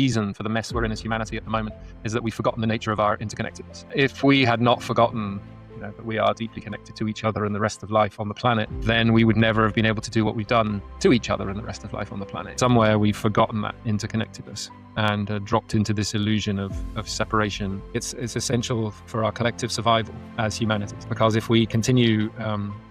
reason for the mess we're in as humanity at the moment is that we've forgotten the nature of our interconnectedness. If we had not forgotten that we are deeply connected to each other and the rest of life on the planet, then we would never have been able to do what we've done to each other and the rest of life on the planet. Somewhere we've forgotten that interconnectedness and dropped into this illusion of separation. It's essential for our collective survival as humanity, because if we continue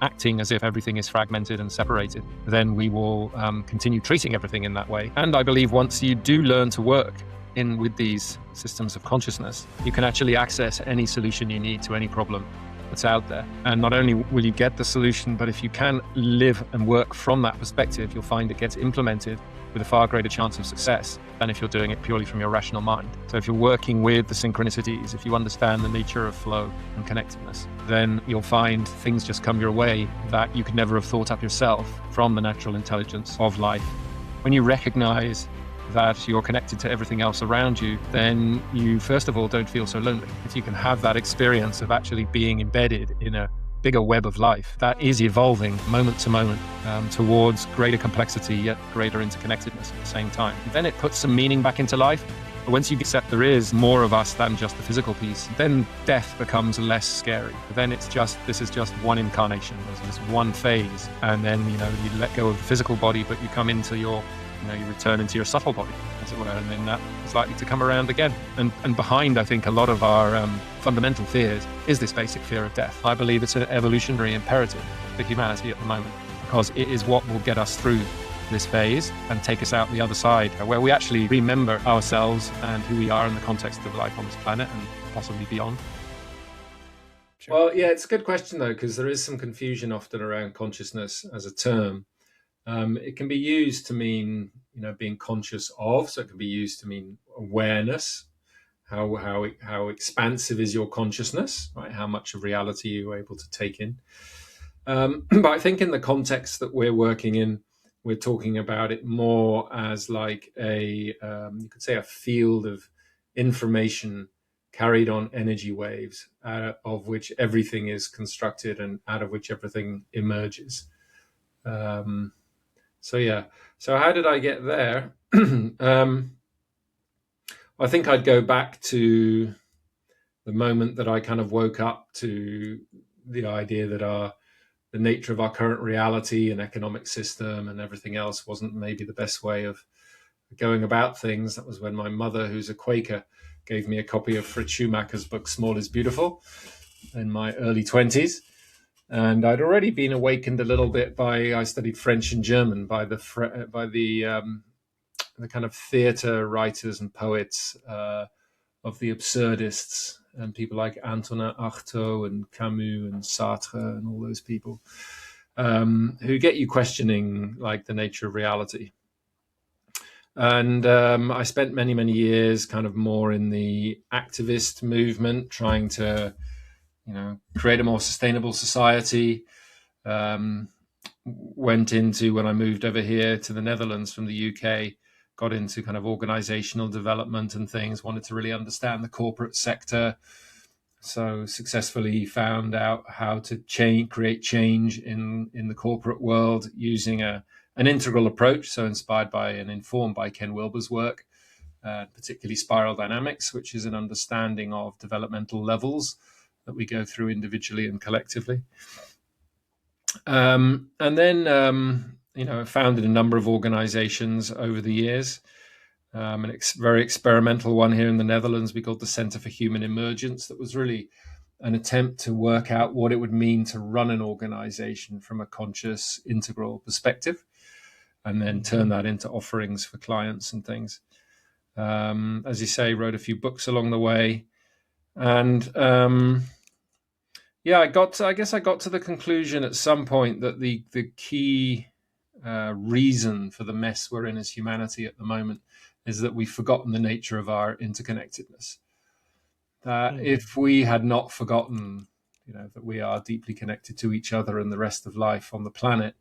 acting as if everything is fragmented and separated, then we will continue treating everything in that way. And I believe once you do learn to work in with these systems of consciousness, you can actually access any solution you need to any problem that's out there. And not only will you get the solution, but if you can live and work from that perspective, you'll find it gets implemented with a far greater chance of success than if you're doing it purely from your rational mind. So if you're working with the synchronicities, if you understand the nature of flow and connectedness, then you'll find things just come your way that you could never have thought up yourself from the natural intelligence of life. When you recognize that you're connected to everything else around you, then you, first of all, don't feel so lonely. If you can have that experience of actually being embedded in a bigger web of life that is evolving moment to moment towards greater complexity, yet greater interconnectedness at the same time, then it puts some meaning back into life. But once you accept there is more of us than just the physical piece, then death becomes less scary. Then it's just, this is just one incarnation, there's this one phase, and then you let go of the physical body, but you come into your you return into your subtle body, as it were, and then that is likely to come around again. And behind, I think, a lot of our fundamental fears is this basic fear of death. I believe it's an evolutionary imperative for humanity at the moment, because it is what will get us through this phase and take us out the other side, where we actually remember ourselves and who we are in the context of life on this planet and possibly beyond. Sure. Well, yeah, it's a good question, though, because there is some confusion often around consciousness as a term. It can be used to mean, being conscious of. So it can be used to mean awareness. How expansive is your consciousness, right? How much of reality you're able to take in. But I think in the context that we're working in, we're talking about it more as like you could say a field of information carried on energy waves, of which everything is constructed and out of which everything emerges. So how did I get there? I think I'd go back to the moment that I kind of woke up to the idea that the nature of our current reality and economic system and everything else wasn't maybe the best way of going about things. That was when my mother, who's a Quaker, gave me a copy of Fritz Schumacher's book, Small is Beautiful, in my early 20s. And I'd already been awakened a little bit I studied French and German by the kind of theater writers and poets of the absurdists, and people like Antonin Artaud and Camus and Sartre and all those people who get you questioning like the nature of reality. And I spent many, many years kind of more in the activist movement, trying to create a more sustainable society. Went into, when I moved over here to the Netherlands from the UK, got into kind of organizational development and things, wanted to really understand the corporate sector. So successfully found out how to create change in the corporate world using an integral approach. So inspired by and informed by Ken Wilber's work, particularly spiral dynamics, which is an understanding of developmental levels that we go through individually and collectively. And then, I founded a number of organizations over the years. A very experimental one here in the Netherlands we called the Center for Human Emergence, that was really an attempt to work out what it would mean to run an organization from a conscious, integral perspective, and then turn that into offerings for clients and things. As you say, wrote a few books along the way. And I got to the conclusion at some point that the key reason for the mess we're in as humanity at the moment is that we've forgotten the nature of our interconnectedness. That if we had not forgotten, that we are deeply connected to each other and the rest of life on the planet,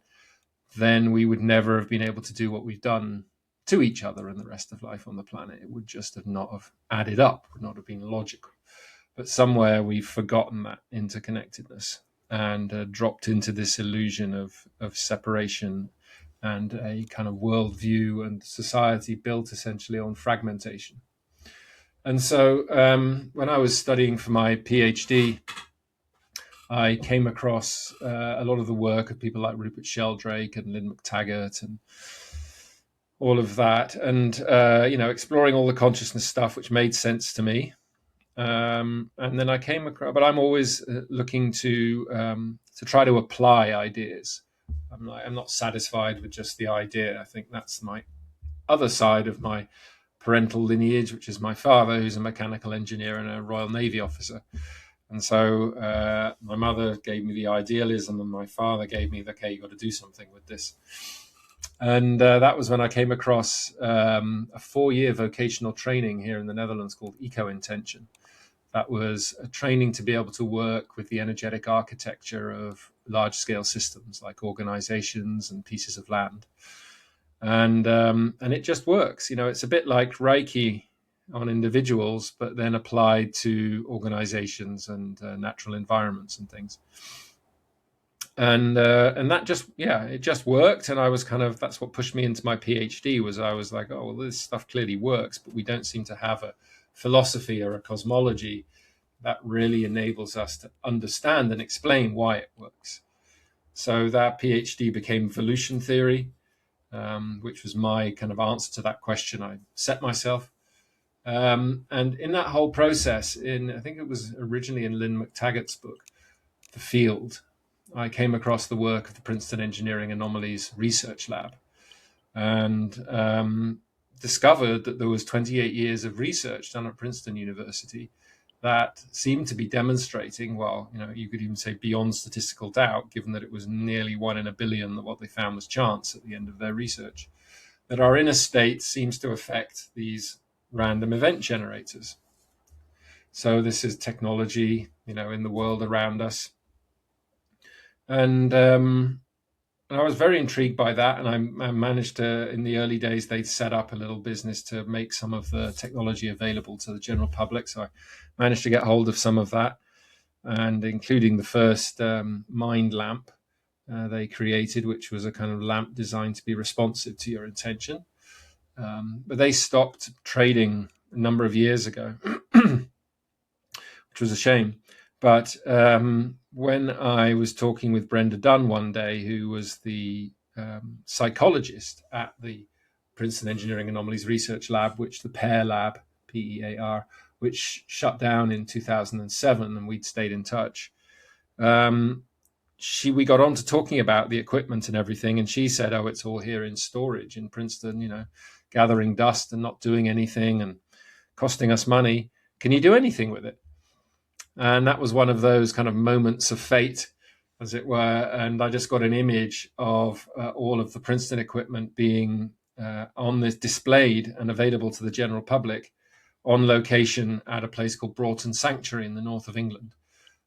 then we would never have been able to do what we've done to each other and the rest of life on the planet. It would just not have added up, would not have been logical. But somewhere we've forgotten that interconnectedness and dropped into this illusion of separation and a kind of worldview and society built essentially on fragmentation. And so when I was studying for my PhD, I came across a lot of the work of people like Rupert Sheldrake and Lynn McTaggart and all of that, and exploring all the consciousness stuff, which made sense to me. And then I came across, but I'm always looking to try to apply ideas. I'm not satisfied with just the idea. I think that's my other side of my parental lineage, which is my father, who's a mechanical engineer and a Royal Navy officer. And so my mother gave me the idealism, and my father gave me the, okay, you got to do something with this. And that was when I came across a 4-year vocational training here in the Netherlands called Eco-Intention. That was a training to be able to work with the energetic architecture of large-scale systems like organizations and pieces of land. And it just works. It's a bit like Reiki on individuals, but then applied to organizations and natural environments and things. And that just, it just worked. And I was that's what pushed me into my PhD. Was I was like, oh, well, this stuff clearly works, but we don't seem to have a philosophy or a cosmology that really enables us to understand and explain why it works. So that PhD became evolution theory, which was my kind of answer to that question I set myself. And in that whole process, I think it was originally in Lynn McTaggart's book, The Field, I came across the work of the Princeton Engineering Anomalies Research Lab, and discovered that there was 28 years of research done at Princeton University that seemed to be demonstrating, well, you could even say beyond statistical doubt, given that it was nearly 1 in a billion that what they found was chance at the end of their research, that our inner state seems to affect these random event generators. So this is technology, in the world around us. And I was very intrigued by that. And I managed to, in the early days, they'd set up a little business to make some of the technology available to the general public. So I managed to get hold of some of that, and including the first mind lamp they created, which was a kind of lamp designed to be responsive to your intention. But they stopped trading a number of years ago, which was a shame. But when I was talking with Brenda Dunn one day, who was the psychologist at the Princeton Engineering Anomalies Research Lab, which the PEAR Lab, PEAR, which shut down in 2007, and we'd stayed in touch. We got on to talking about the equipment and everything, and she said, oh, it's all here in storage in Princeton, gathering dust and not doing anything and costing us money. Can you do anything with it? And that was one of those kind of moments of fate, as it were. And I just got an image of all of the Princeton equipment being on this displayed and available to the general public on location at a place called Broughton Sanctuary in the north of England,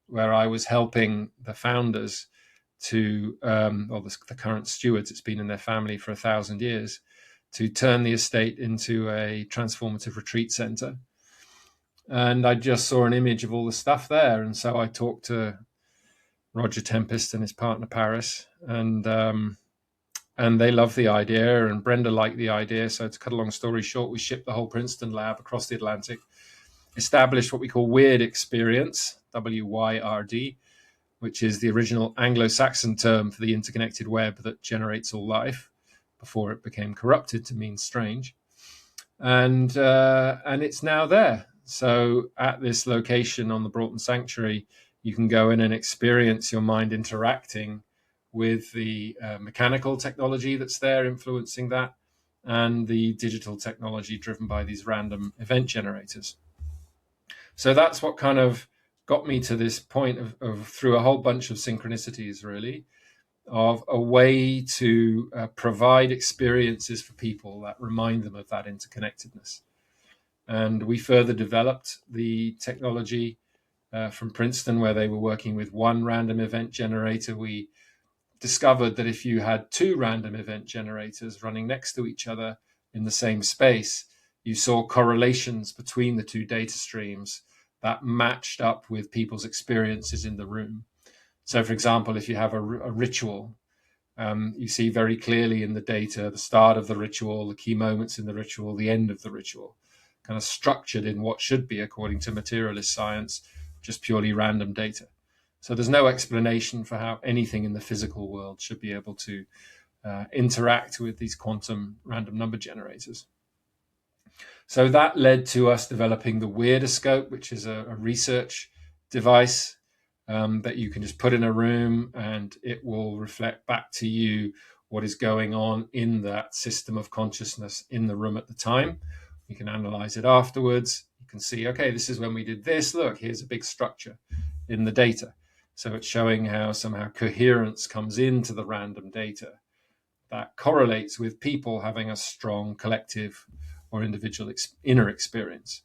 where I was helping the founders to, the current stewards, it's been in their family for 1,000 years, to turn the estate into a transformative retreat center. And I just saw an image of all the stuff there. And so I talked to Roger Tempest and his partner, Paris, and they loved the idea, and Brenda liked the idea. So to cut a long story short, we shipped the whole Princeton lab across the Atlantic, established what we call Weird Experience, WYRD, which is the original Anglo-Saxon term for the interconnected web that generates all life before it became corrupted to mean strange. And it's now there. So at this location on the Broughton Sanctuary, you can go in and experience your mind interacting with the mechanical technology that's there influencing that, and the digital technology driven by these random event generators. So that's what kind of got me to this point of through a whole bunch of synchronicities, really, of a way to provide experiences for people that remind them of that interconnectedness. And we further developed the technology from Princeton, where they were working with one random event generator. We discovered that if you had 2 random event generators running next to each other in the same space, you saw correlations between the 2 data streams that matched up with people's experiences in the room. So, for example, if you have a ritual You see very clearly in the data the start of the ritual, the key moments in the ritual, the end of the ritual, kind of structured in what should be, according to materialist science, just purely random data. So there's no explanation for how anything in the physical world should be able to interact with these quantum random number generators. So that led to us developing the Weirdoscope, which is a research device that you can just put in a room and it will reflect back to you what is going on in that system of consciousness in the room at the time. You can analyze it afterwards. You can see, okay, this is when we did this. Look, here's a big structure in the data. So it's showing how somehow coherence comes into the random data that correlates with people having a strong collective or individual inner experience.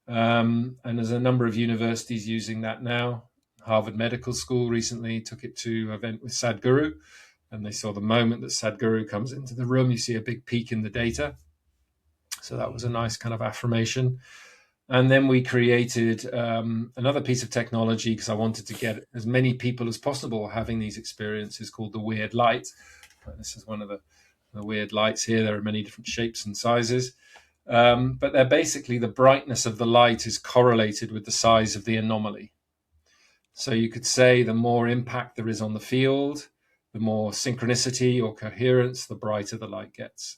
And there's a number of universities using that now. Harvard Medical School recently took it to an event with Sadhguru, and they saw the moment that Sadhguru comes into the room, you see a big peak in the data. So that was a nice kind of affirmation. And then we created another piece of technology because I wanted to get as many people as possible having these experiences, called the Weird Light. This is one of the weird lights here. There are many different shapes and sizes. But they're basically, the brightness of the light is correlated with the size of the anomaly. So you could say the more impact there is on the field, the more synchronicity or coherence, the brighter the light gets.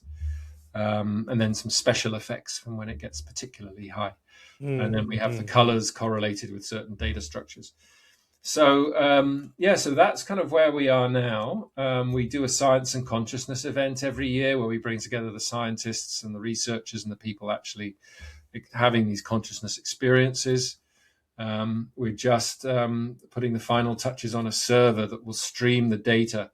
And then some special effects from when it gets particularly high. And then we have the colors correlated with certain data structures. So, so that's kind of where we are now. We do a science and consciousness event every year where we bring together the scientists and the researchers and the people actually having these consciousness experiences. We're just putting the final touches on a server that will stream the data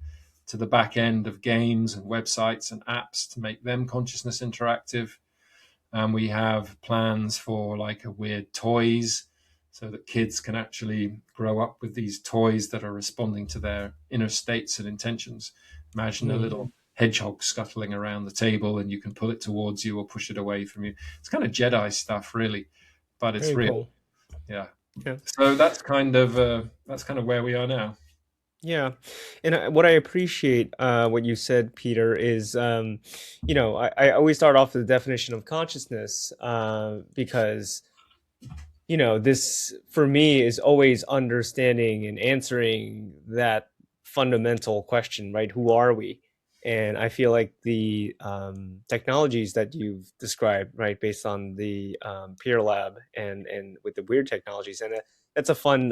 to the back end of games and websites and apps to make them consciousness interactive. And we have plans for like a weird toys, so that kids can actually grow up with these toys that are responding to their inner states and intentions. Imagine a little hedgehog scuttling around the table and you can pull it towards you or push it away from you. It's kind of Jedi stuff, really, but it's Very real. cool. Yeah. Yeah. So that's kind of where we are now. Yeah, and what I appreciate what you said, Peter, is I always start off with the definition of consciousness because this for me is always understanding and answering that fundamental question, right? Who are we? And I feel like the technologies that you've described, right, based on the Peer Lab and with the weird technologies, and that's a fun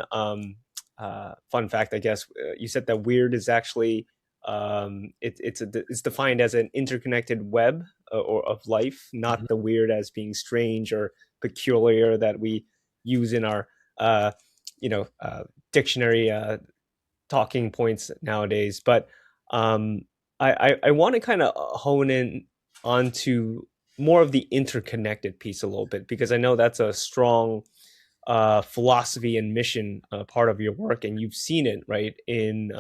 fact, I guess. You said that weird is actually it's defined as an interconnected web or of life, not the weird as being strange or peculiar that we use in our dictionary talking points nowadays. But I want to kind of hone in onto more of the interconnected piece a little bit, because I know that's a strong philosophy and mission part of your work, and you've seen it right in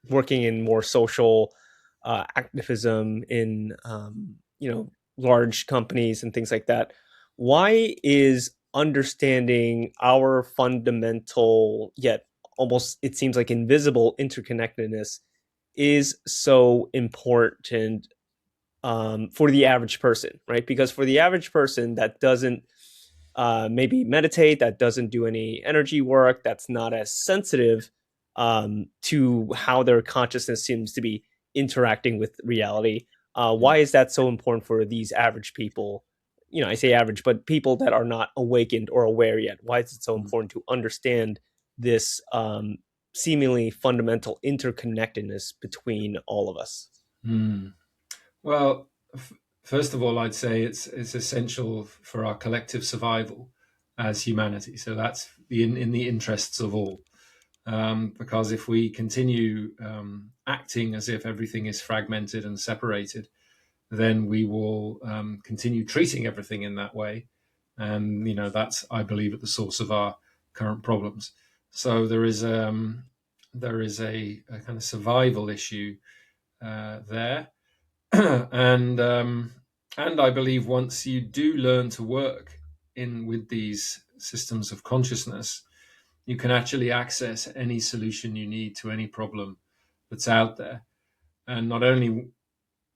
working in more social activism in large companies and things like that. Why is understanding our fundamental yet almost, it seems like, invisible interconnectedness is so important for the average person, right? Because for the average person that doesn't maybe meditate, that doesn't do any energy work, that's not as sensitive to how their consciousness seems to be interacting with reality. Why is that so important for these average people? I say average, but people that are not awakened or aware yet. Why is it so important to understand this seemingly fundamental interconnectedness between all of us? Well, first of all, I'd say it's essential for our collective survival as humanity. So that's in the interests of all. Because if we continue acting as if everything is fragmented and separated, then we will continue treating everything in that way. And, that's, I believe, at the source of our current problems. So there is a kind of survival issue there. and I believe once you do learn to work with these systems of consciousness, you can actually access any solution you need to any problem that's out there. And not only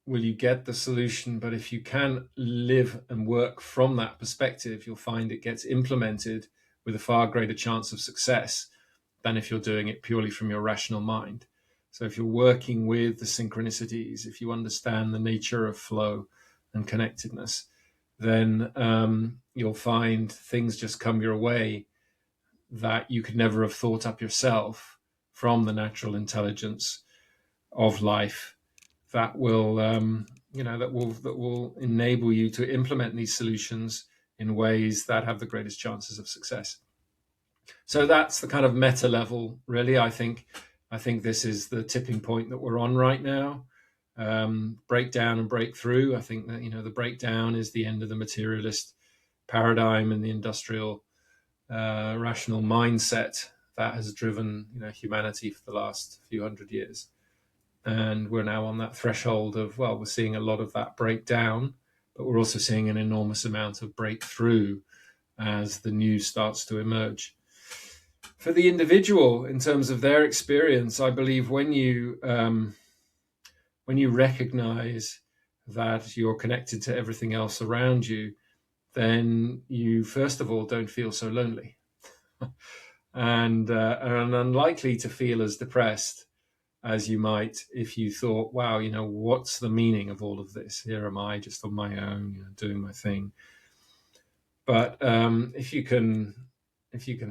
will you get the solution, but if you can live and work from that perspective, you'll find it gets implemented with a far greater chance of success than if you're doing it purely from your rational mind. So if you're working with the synchronicities, if you understand the nature of flow and connectedness, then you'll find things just come your way that you could never have thought up yourself from the natural intelligence of life that will that will enable you to implement these solutions in ways that have the greatest chances of success. So that's the kind of meta level, really. I think this is the tipping point that we're on right now. Breakdown and breakthrough. I think that the breakdown is the end of the materialist paradigm and the industrial rational mindset that has driven humanity for the last few hundred years. And we're now on that threshold of, well, we're seeing a lot of that breakdown, but we're also seeing an enormous amount of breakthrough as the new starts to emerge. For the individual, in terms of their experience, I believe when you recognize that you're connected to everything else around you, then you first of all don't feel so lonely, and are unlikely to feel as depressed as you might if you thought, wow, what's the meaning of all of this? Here am I just on my own, doing my thing. But if you can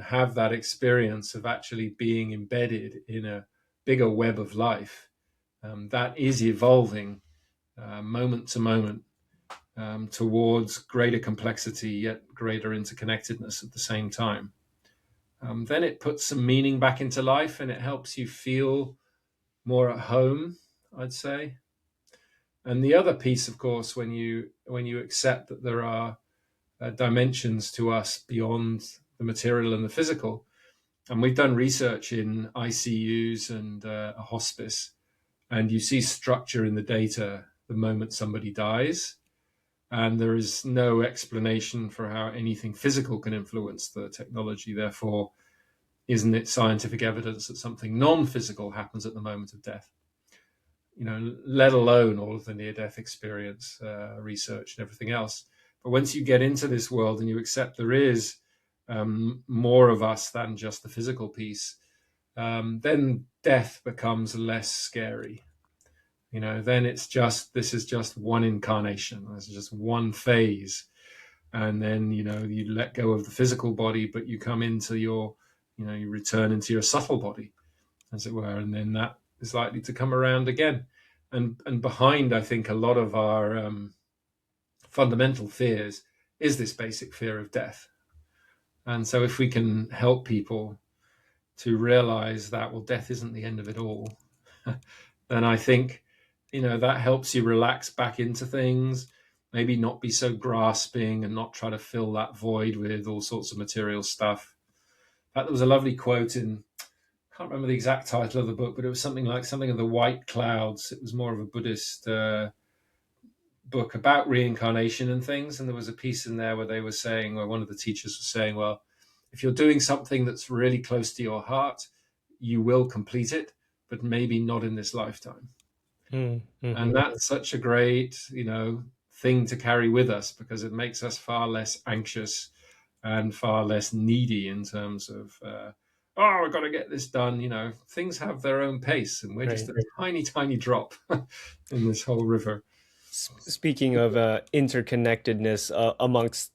have that experience of actually being embedded in a bigger web of life that is evolving moment to moment towards greater complexity yet greater interconnectedness at the same time, then it puts some meaning back into life, and it helps you feel more at home, I'd say. And the other piece, of course, when you accept that there are dimensions to us beyond the material and the physical, and we've done research in ICUs and a hospice, and you see structure in the data the moment somebody dies, and there is no explanation for how anything physical can influence the technology. Therefore, isn't it scientific evidence that something non-physical happens at the moment of death? Let alone all of the near-death experience, research and everything else. But once you get into this world and you accept there is more of us than just the physical piece, then death becomes less scary. Then this is just one incarnation. This is just one phase. And then, you let go of the physical body, but you come into you return into your subtle body, as it were. And then that is likely to come around again. And behind, I think, a lot of our fundamental fears is this basic fear of death. And so if we can help people to realize that, well, death isn't the end of it all, then I think, that helps you relax back into things, maybe not be so grasping and not try to fill that void with all sorts of material stuff. In fact, there was a lovely quote in, I can't remember the exact title of the book, but it was something like something of the white clouds. It was more of a Buddhist book about reincarnation and things. And there was a piece in there where they were saying, where one of the teachers was saying, well, if you're doing something that's really close to your heart, you will complete it, but maybe not in this lifetime. Mm-hmm. And that's such a great, thing to carry with us, because it makes us far less anxious and far less needy in terms of, I've got to get this done. Things have their own pace, and we're just a tiny, tiny drop in this whole river. Speaking of interconnectedness amongst,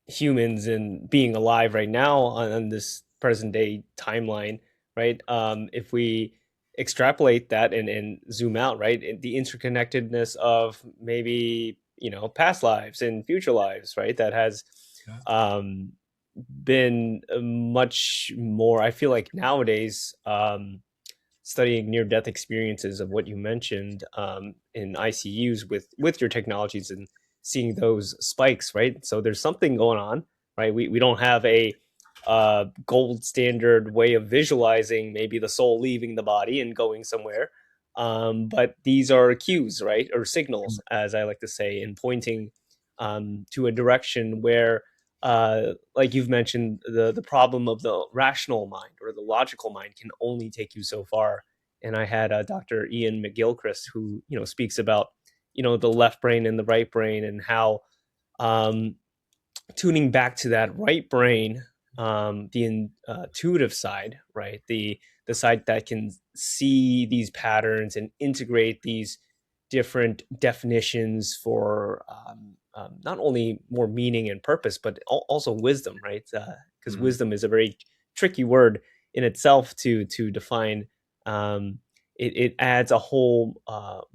humans and being alive right now on this present day timeline, right? If we extrapolate that and zoom out, right, the interconnectedness of maybe past lives and future lives, right, that has been much more, I feel like nowadays, studying near-death experiences of what you mentioned in ICUs with your technologies and seeing those spikes, right? So there's something going on, right? We don't have a gold standard way of visualizing maybe the soul leaving the body and going somewhere. But these are cues, right? Or signals, as I like to say, and pointing to a direction where, like you've mentioned, the problem of the rational mind or the logical mind can only take you so far and I had Dr. Ian McGilchrist, who speaks about the left brain and the right brain, and how um, tuning back to that right brain, the intuitive side, right, the side that can see these patterns and integrate these different definitions for not only more meaning and purpose, but also wisdom, right? Because wisdom is a very tricky word in itself to define. It adds a whole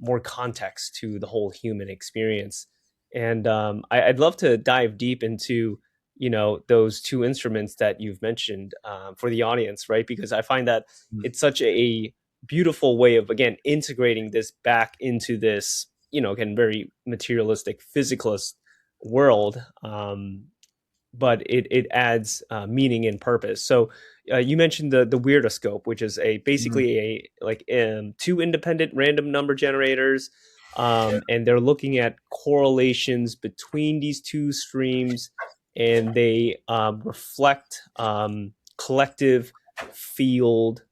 more context to the whole human experience. And I'd love to dive deep into those two instruments that you've mentioned for the audience, right? Because I find that it's such a beautiful way of, again, integrating this back into this again, very materialistic physicalist world, but it adds meaning and purpose. So you mentioned the Weirdoscope, which is basically a like two independent random number generators, and they're looking at correlations between these two streams, and they reflect collective field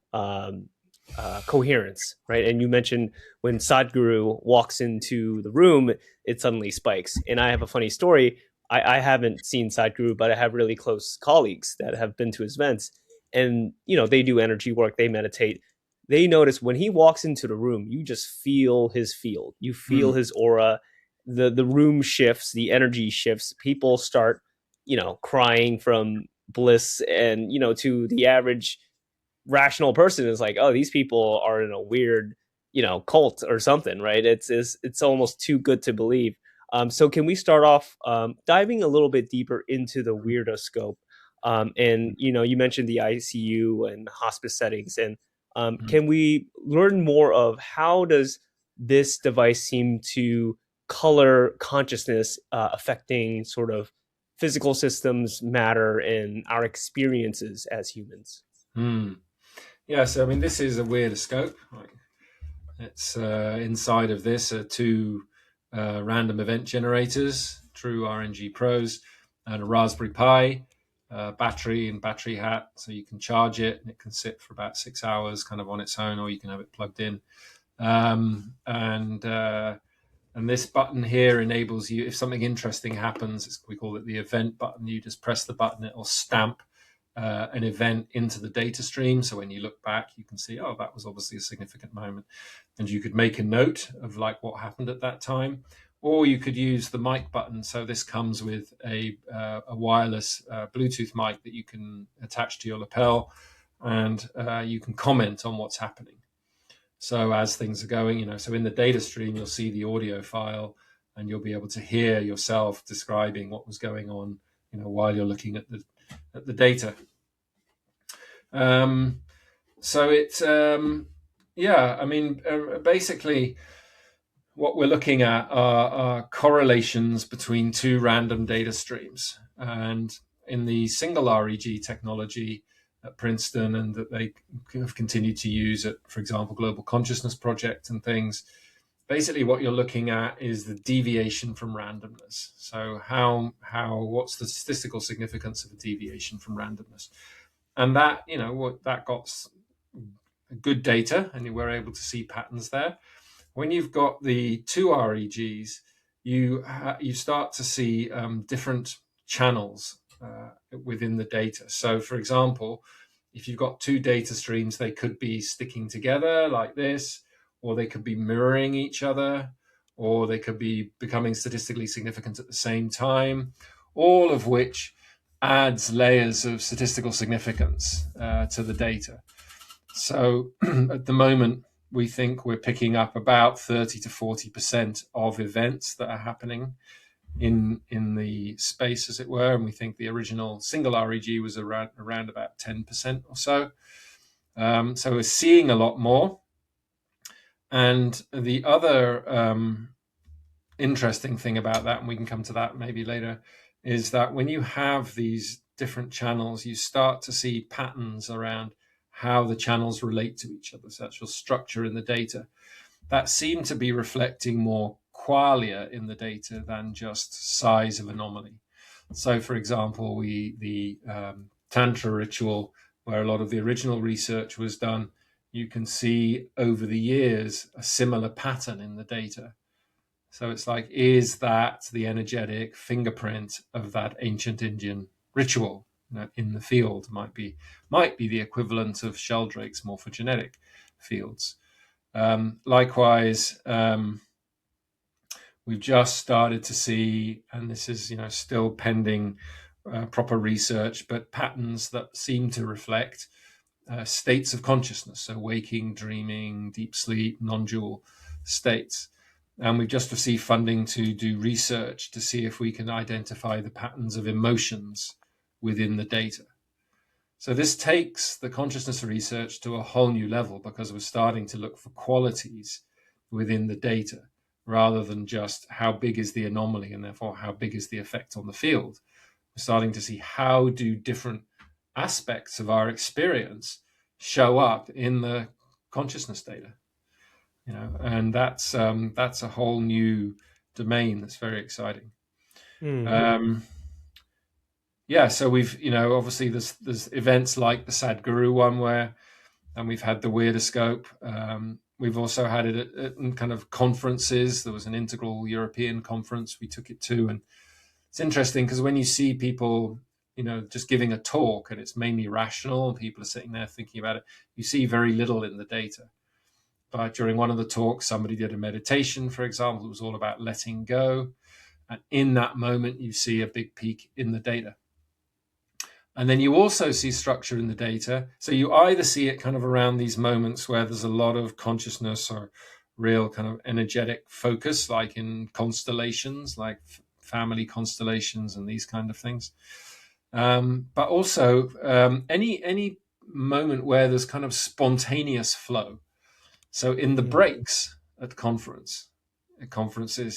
coherence, right? And you mentioned when Sadhguru walks into the room, it suddenly spikes. And I have a funny story. I haven't seen Sadhguru, but I have really close colleagues that have been to his events, and they do energy work, they meditate. They notice when he walks into the room, you just feel his field, you feel his aura, the room shifts, the energy shifts. People start crying from bliss, and to the average rational person is like, oh, these people are in a weird cult or something, right? It's almost too good to believe. So can we start off diving a little bit deeper into the Weirdoscope? And you mentioned the ICU and hospice settings, and can we learn more of how does this device seem to color consciousness, affecting sort of physical systems, matter, and our experiences as humans? Yeah, so I mean, this is a Weirdoscope. It's inside of this are two random event generators, true RNG Pros, and a Raspberry Pi, battery and battery hat, so you can charge it and it can sit for about 6 hours kind of on its own, or you can have it plugged in. And this button here enables you, if something interesting happens, we call it the event button. You just press the button, it will stamp an event into the data stream. So when you look back, you can see, oh, that was obviously a significant moment. And you could make a note of like what happened at that time. Or you could use the mic button. So this comes with a wireless Bluetooth mic that you can attach to your lapel, and you can comment on what's happening. So as things are going, so in the data stream, you'll see the audio file, and you'll be able to hear yourself describing what was going on, while you're looking at the data. So it's, basically what we're looking at are correlations between two random data streams. And in the single REG technology at Princeton, and that they have continued to use at, for example, Global Consciousness Project and things, basically what you're looking at is the deviation from randomness. So what's the statistical significance of a deviation from randomness? And that, that got good data, and we're able to see patterns there. When you've got the two REGs, you start to see different channels within the data. So, for example, if you've got two data streams, they could be sticking together like this, or they could be mirroring each other, or they could be becoming statistically significant at the same time, all of which adds layers of statistical significance to the data. So at the moment, we think we're picking up about 30 to 40% of events that are happening in the space, as it were. And we think the original single REG was around about 10% or so. So we're seeing a lot more. And the other interesting thing about that, and we can come to that maybe later, is that when you have these different channels, you start to see patterns around how the channels relate to each other, so actual structure in the data, that seem to be reflecting more qualia in the data than just size of anomaly. So, for example, the Tantra ritual, where a lot of the original research was done, you can see over the years a similar pattern in the data. So it's like, is that the energetic fingerprint of that ancient Indian ritual in the field? Might be the equivalent of Sheldrake's morphogenetic fields. Likewise, we've just started to see, and this is still pending proper research, but patterns that seem to reflect states of consciousness, so waking, dreaming, deep sleep, non-dual states. And we've just received funding to do research to see if we can identify the patterns of emotions within the data. So this takes the consciousness research to a whole new level, because we're starting to look for qualities within the data rather than just how big is the anomaly and therefore how big is the effect on the field. We're starting to see how do different aspects of our experience show up in the consciousness data, and that's a whole new domain that's very exciting. Yeah, so we've obviously there's events like the Sadhguru one and we've had the Weirdoscope. We've also had it at kind of conferences. There was an Integral European conference we took it to, and it's interesting because when you see people just giving a talk and it's mainly rational and people are sitting there thinking about it, you see very little in the data. But during one of the talks, somebody did a meditation, for example. It was all about letting go, and in that moment you see a big peak in the data. And then you also see structure in the data. So you either see it kind of around these moments where there's a lot of consciousness or real kind of energetic focus, like in constellations, like family constellations and these kind of things. But also any moment where there's kind of spontaneous flow. So in the breaks at conferences,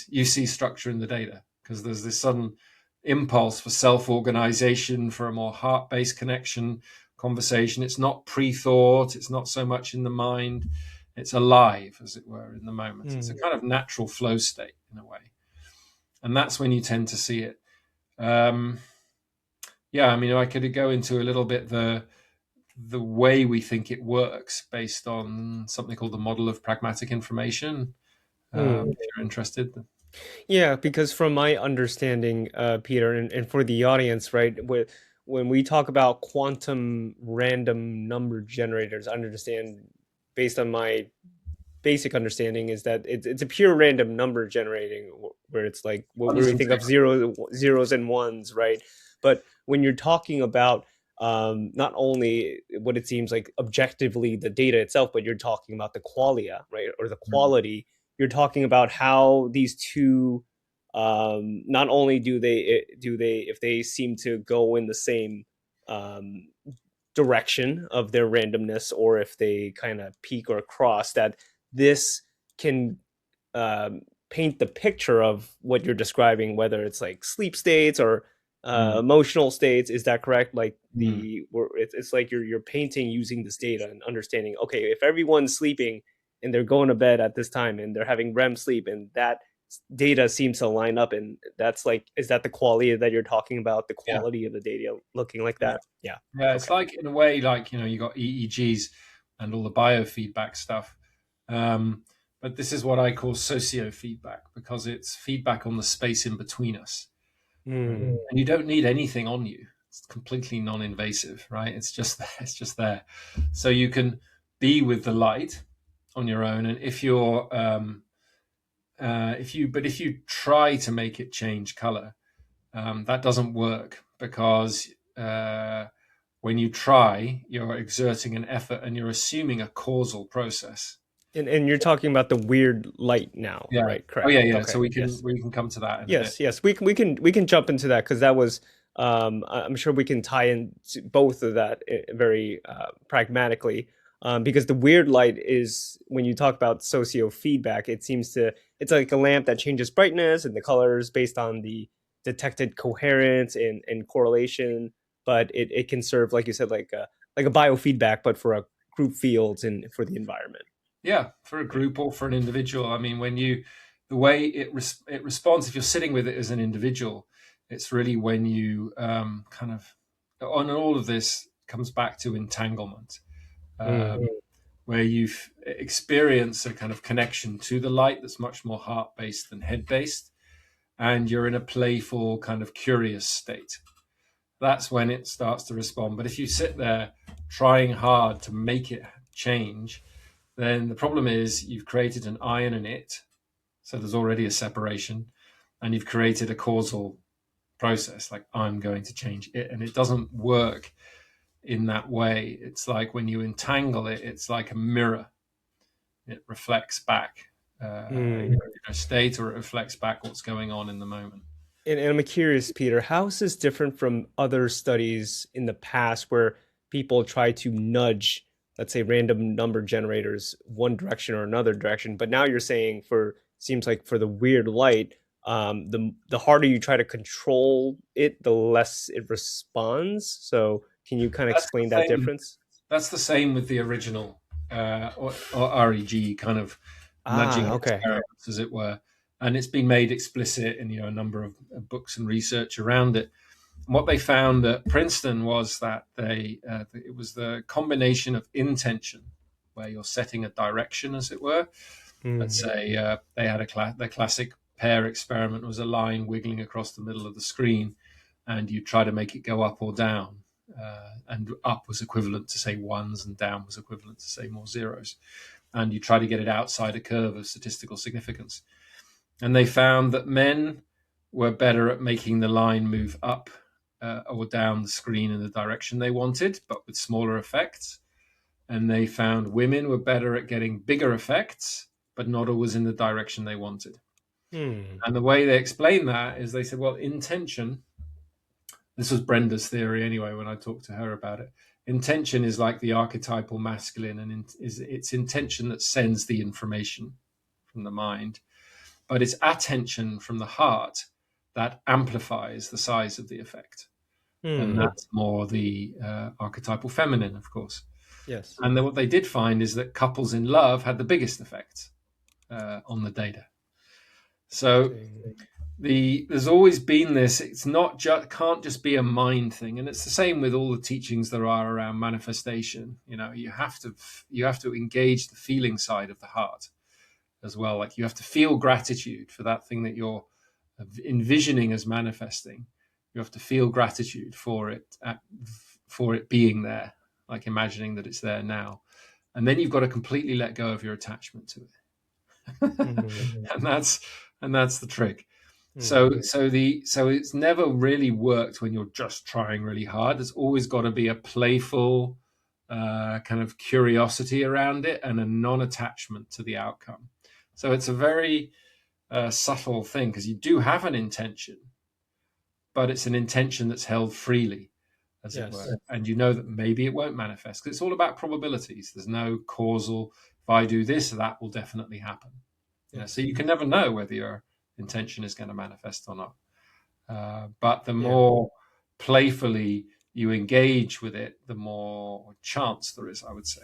you see structure in the data because there's this sudden impulse for self-organization, for a more heart-based connection, conversation. It's not pre-thought. It's not so much in the mind. It's alive, as it were, in the moment. It's a kind of natural flow state in a way. And that's when you tend to see it. Yeah, I mean, I could go into a little bit the way we think it works based on something called the model of pragmatic information. If you're interested. Yeah, because from my understanding, Peter, and for the audience, right, when we talk about quantum random number generators, I understand, based on my basic understanding, is that it's a pure random number generating, where it's like where we think of zeros and ones, right? But when you're talking about not only what it seems like objectively the data itself, but you're talking about the qualia, right, or the quality. You're talking about how these two, not only do they if they seem to go in the same direction of their randomness, or if they kind of peak or cross, that this can paint the picture of what you're describing, whether it's like sleep states or emotional states. Is that correct? Like it's like you're painting using this data and understanding, okay, if everyone's sleeping and they're going to bed at this time and they're having REM sleep, and that data seems to line up, and that's like, is that the quality that you're talking about, the quality of the data looking like that? Yeah, it's like, in a way, like you got EEGs and all the biofeedback stuff, but this is what I call socio-feedback, because it's feedback on the space in between us. And you don't need anything on you. It's completely non-invasive, right? It's just there. So you can be with the light on your own, and if you try to make it change color, that doesn't work, because when you try, you're exerting an effort and you're assuming a causal process. And you're talking about the weird light now, right? Correct. Oh yeah. Okay. So we can come to that in a bit. Yes, we can jump into that, because that was I'm sure we can tie in both of that very pragmatically, because the weird light is, when you talk about socio feedback, it's like a lamp that changes brightness and the colors based on the detected coherence and correlation, but it can serve, like you said, like a biofeedback, but for a group fields and for the environment. Yeah, for a group or for an individual. I mean, the way it responds, if you're sitting with it as an individual, it's really when you kind of, on all of this comes back to entanglement. where you've experienced a kind of connection to the light that's much more heart-based than head-based, and you're in a playful kind of curious state. That's when it starts to respond. But if you sit there trying hard to make it change, then the problem is you've created an I and an it. So there's already a separation, and you've created a causal process, like I'm going to change it. And it doesn't work in that way. It's like when you entangle it, it's like a mirror. It reflects back your state, or it reflects back what's going on in the moment. And I'm curious, Peter, how is this different from other studies in the past where people try to nudge, let's say, random number generators one direction or another direction? But now you're saying seems like for the weird light, the harder you try to control it, the less it responds. So can you kind of explain that difference? That's the same with the original or REG kind of nudging experiments, as it were. And it's been made explicit in a number of books and research around it. And what they found at Princeton was that it was the combination of intention, where you're setting a direction, as it were. Let's say they had the classic pair experiment was a line wiggling across the middle of the screen, and you try to make it go up or down. And up was equivalent to, say, ones, and down was equivalent to, say, more zeros. And you try to get it outside a curve of statistical significance. And they found that men were better at making the line move up or down the screen in the direction they wanted, but with smaller effects. And they found women were better at getting bigger effects, but not always in the direction they wanted. And the way they explained that is they said, well, intention, this was Brenda's theory anyway, when I talked to her about it. Intention is like the archetypal masculine, and it's intention that sends the information from the mind. But it's attention from the heart that amplifies the size of the effect. And that's more the archetypal feminine, of course. Yes. And then what they did find is that couples in love had the biggest effect on the data. So there's always been this. It's not can't just be a mind thing, and it's the same with all the teachings there are around manifestation. You have to engage the feeling side of the heart as well. Like you have to feel gratitude for that thing that you're envisioning as manifesting. You have to feel gratitude for it being there, like imagining that it's there now. And then you've got to completely let go of your attachment to it. and that's the trick. So it's never really worked when you're just trying really hard. There's always got to be a playful kind of curiosity around it and a non-attachment to the outcome. So it's a very subtle thing, because you do have an intention, but it's an intention that's held freely, as it were. And you know that maybe it won't manifest, because it's all about probabilities. There's no causal, if I do this, that will definitely happen. So you can never know whether your intention is going to manifest or not. But the more playfully you engage with it, the more chance there is, I would say.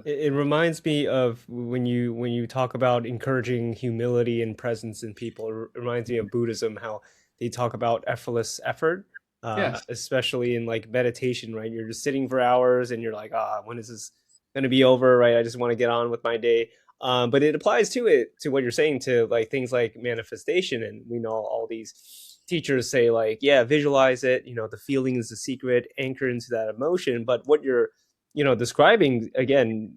It reminds me of when you talk about encouraging humility and presence in people. It reminds me of Buddhism, how they talk about effortless effort, especially in like meditation, right? You're just sitting for hours and you're like, when is this going to be over, right? I just want to get on with my day. But it applies to what you're saying, to like things like manifestation. And we know all these teachers say like, visualize it, the feeling is the secret, anchor into that emotion. But what you're describing, again,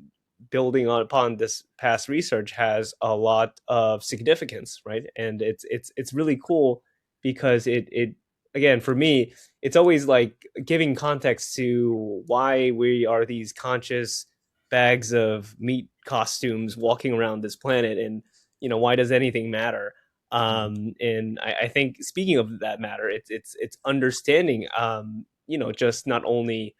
building upon this past research, has a lot of significance, right? And it's really cool, because it again, for me, it's always like giving context to why we are these conscious bags of meat costumes walking around this planet, and why does anything matter? And I think, speaking of that matter, it's understanding just not only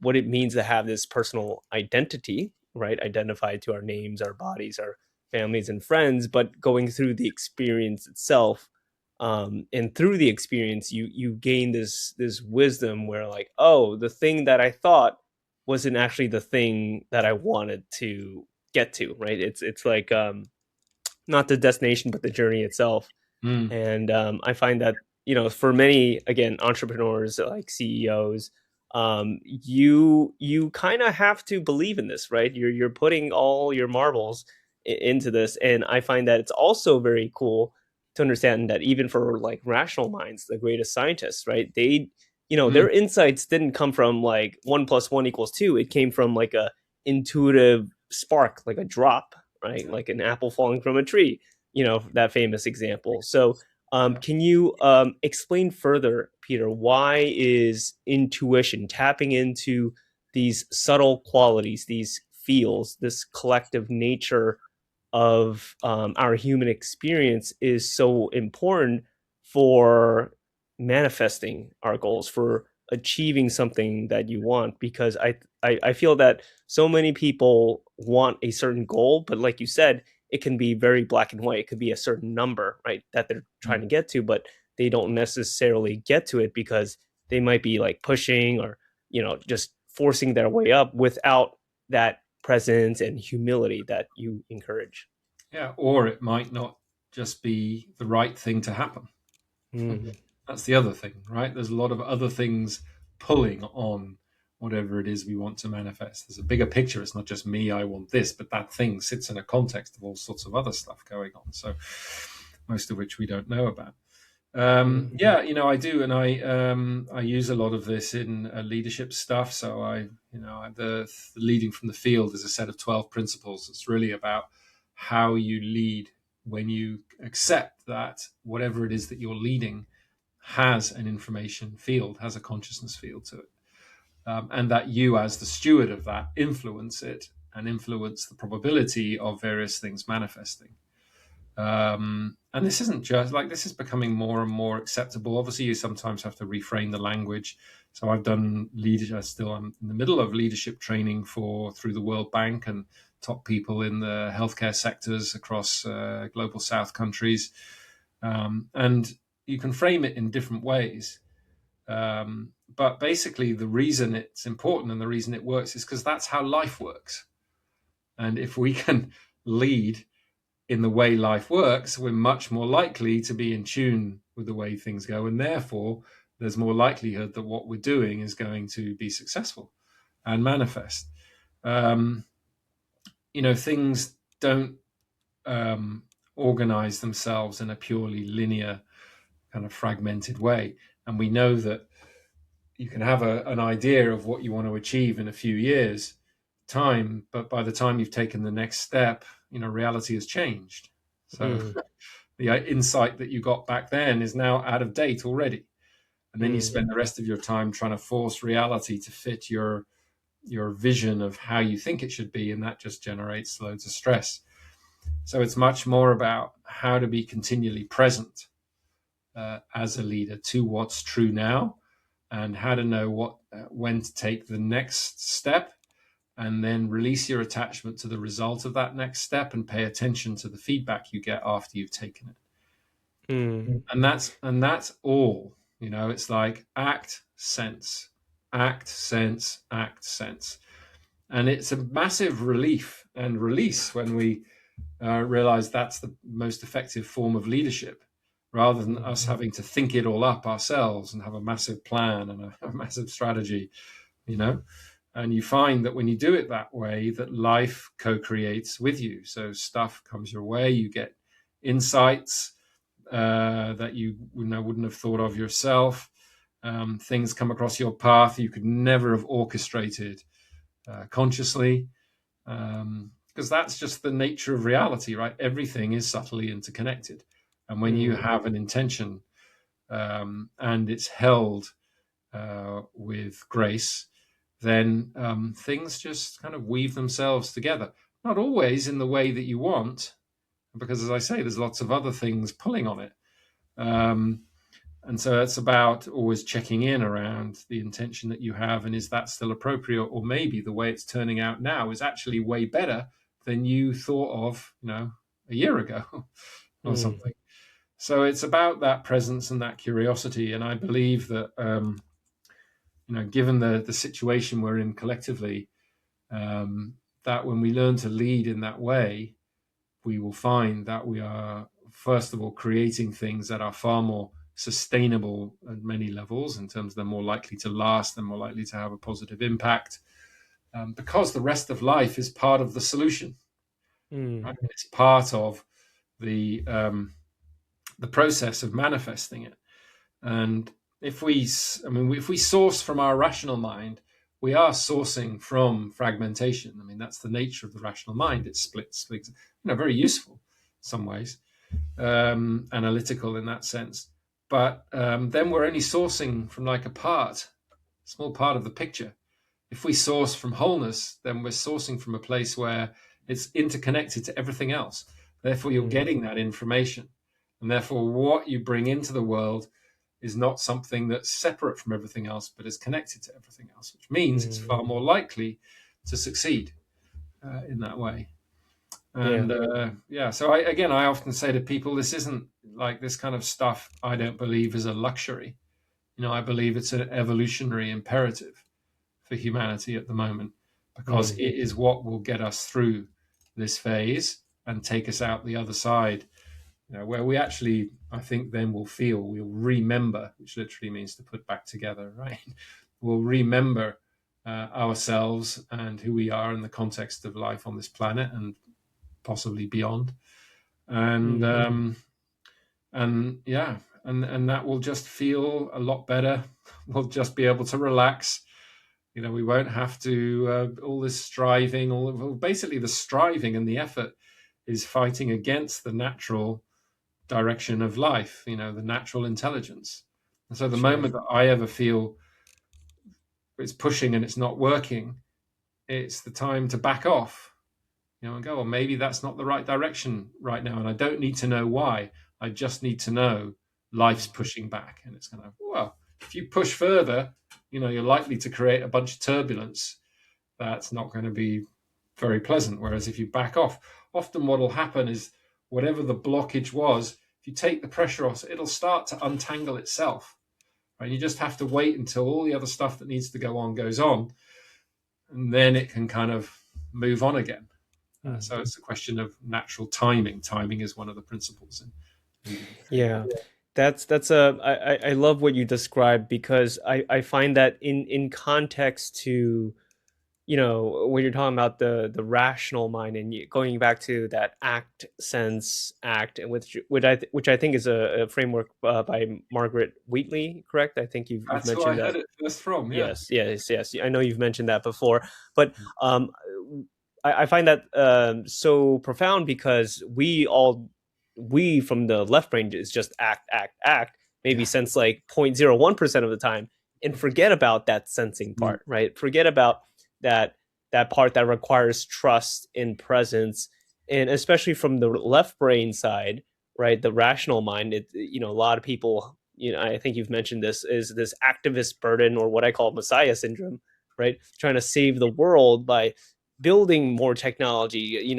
what it means to have this personal identity, right, identified to our names, our bodies, our families and friends, but going through the experience itself. And through the experience, you gain this wisdom where like, the thing that I thought wasn't actually the thing that I wanted to get to, right? It's like not the destination, but the journey itself. And I find that for many, again, entrepreneurs, like CEOs, you kind of have to believe in this, right? You're putting all your marbles into this, and I find that it's also very cool to understand that even for like rational minds, the greatest scientists, right? They, Mm, their insights didn't come from like 1 + 1 = 2. It came from like a intuitive spark, like a drop, right? Like an apple falling from a tree, that famous example. So can you explain further, Peter, why is intuition, tapping into these subtle qualities, these feels, this collective nature of our human experience is so important for manifesting our goals, for achieving something that you want? Because I feel that so many people want a certain goal, but like you said, it can be very black and white. It could be a certain number, right, that they're trying mm. to get to, but they don't necessarily get to it because they might be like pushing or, just forcing their way up without that presence and humility that you encourage. Yeah, or it might not just be the right thing to happen. Mm. That's the other thing, right? There's a lot of other things pulling on whatever it is we want to manifest. There's a bigger picture. It's not just me, I want this, but that thing sits in a context of all sorts of other stuff going on. So most of which we don't know about. Mm. Yeah, I do, and I use a lot of this in leadership stuff. So the leading from the field is a set of 12 principles. It's really about how you lead when you accept that whatever it is that you're leading has an information field, has a consciousness field to it, and that you, as the steward of that, influence it and influence the probability of various things manifesting. And this isn't just like, this is becoming more and more acceptable. Obviously, you sometimes have to reframe the language. So I've done leadership. I'm in the middle of leadership training through the World Bank and top people in the healthcare sectors across global South countries. And you can frame it in different ways. But basically, the reason it's important and the reason it works is because that's how life works. And if we can lead in the way life works, we're much more likely to be in tune with the way things go. And therefore, there's more likelihood that what we're doing is going to be successful and manifest. Things don't organize themselves in a purely linear, kind of fragmented way. And we know that you can have an idea of what you want to achieve in a few years' time, but by the time you've taken the next step, reality has changed. So Mm. the insight that you got back then is now out of date already. And then you Mm. spend the rest of your time trying to force reality to fit your vision of how you think it should be, and that just generates loads of stress. So it's much more about how to be continually present as a leader to what's true now, and how to know when to take the next step, and then release your attachment to the result of that next step and pay attention to the feedback you get after you've taken it. Mm. And that's all. It's like act, sense, act, sense, act, sense. And it's a massive relief and release when we realize that's the most effective form of leadership, rather than us having to think it all up ourselves and have a massive plan and a massive strategy, you know. And you find that when you do it that way, that life co-creates with you. So stuff comes your way, you get insights that you wouldn't have thought of yourself. Things come across your path you could never have orchestrated consciously, because that's just the nature of reality, right? Everything is subtly interconnected. And when you Mm. have an intention and it's held with grace, then things just kind of weave themselves together. Not always in the way that you want, because as I say, there's lots of other things pulling on it. Um, and so it's about always checking in around the intention that you have, and is that still appropriate? Or maybe the way it's turning out now is actually way better than you thought of, a year ago or Mm. something. So it's about that presence and that curiosity. And I believe that, given the situation we're in collectively, that when we learn to lead in that way, we will find that we are, first of all, creating things that are far more sustainable at many levels, in terms of they're more likely to last, they're more likely to have a positive impact, because the rest of life is part of the solution. Right? It's part of the process of manifesting it. And if we source from our rational mind, we are sourcing from fragmentation. I mean, that's the nature of the rational mind. It splits, very useful in some ways, analytical in that sense. But then we're only sourcing from like a small part of the picture. If we source from wholeness, then we're sourcing from a place where it's interconnected to everything else. Therefore, you're getting that information. And therefore, what you bring into the world is not something that's separate from everything else, but is connected to everything else, which means it's far more likely to succeed in that way. And so I often say to people, this isn't like this kind of stuff. I don't believe is a luxury. I believe it's an evolutionary imperative for humanity at the moment, because it is what will get us through this phase and take us out the other side, where we actually, I think, then we'll remember, which literally means to put back together, right? We'll remember ourselves and who we are in the context of life on this planet and possibly beyond. And and that will just feel a lot better. We'll just be able to relax. We won't have to all this striving. Basically, the striving and the effort is fighting against the natural direction of life, the natural intelligence. And so the moment that I ever feel it's pushing and it's not working, it's the time to back off, and go, well, maybe that's not the right direction right now. And I don't need to know why. I just need to know life's pushing back. And it's kind of, well, if you push further, you're likely to create a bunch of turbulence that's not going to be very pleasant. Whereas if you back off, often what will happen is whatever the blockage was, if you take the pressure off, it'll start to untangle itself. Right? You just have to wait until all the other stuff that needs to go on goes on, and then it can kind of move on again. So it's a question of natural timing. Timing is one of the principles. I love what you described, because I find that in context to, when you're talking about the rational mind and going back to that act, sense, act, and which I think is a framework by Margaret Wheatley, correct? I think you've That's mentioned who I that. heard it first from. Yeah. Yes. I know you've mentioned that before, but I find that so profound, because we from the left brain is just act, maybe sense like 0.01% of the time, and forget about that sensing part, right? Forget about that part that requires trust in presence. And especially from the left brain side, right, the rational mind, a lot of people, I think you've mentioned this, is this activist burden, or what I call Messiah syndrome, right? Trying to save the world by building more technology,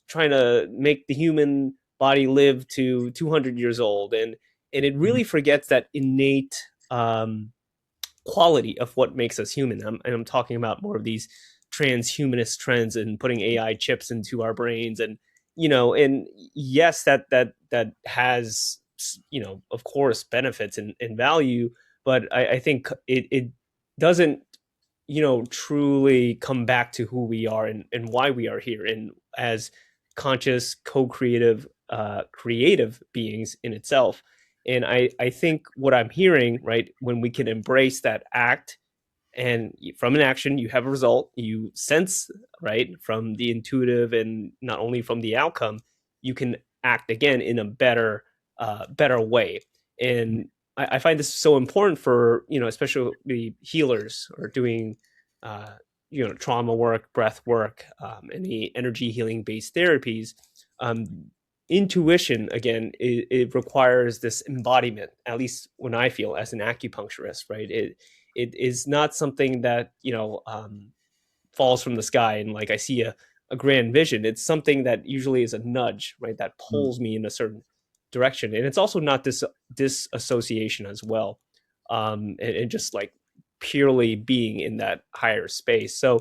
trying to make the human body live to 200 years old. And it really forgets that innate quality of what makes us human. And I'm talking about more of these transhumanist trends and putting AI chips into our brains. And, and yes, that has, of course, benefits and value, but I think it doesn't, truly come back to who we are and why we are here, and as conscious, co-creative, creative beings in itself. And I think what I'm hearing, right, when we can embrace that act, and from an action, you have a result, you sense, right, from the intuitive and not only from the outcome, you can act again in a better way. And I find this so important for, especially healers or doing, trauma work, breath work, any energy healing based therapies. Intuition, again, it requires this embodiment, at least when I feel as an acupuncturist, right? It is not something that, falls from the sky and like I see a grand vision. It's something that usually is a nudge, right? That pulls me in a certain direction. And it's also not this disassociation as well. And just like purely being in that higher space. So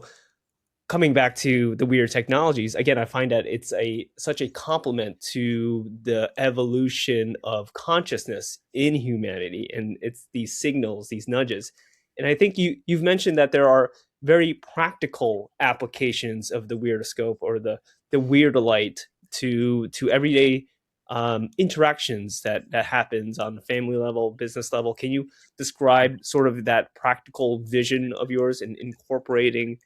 coming back to the weird technologies, again, I find that it's such a complement to the evolution of consciousness in humanity, and it's these signals, these nudges. And I think you've mentioned that there are very practical applications of the Weirdoscope or the Weirdolite to everyday interactions that happens on the family level, business level. Can you describe sort of that practical vision of yours in incorporating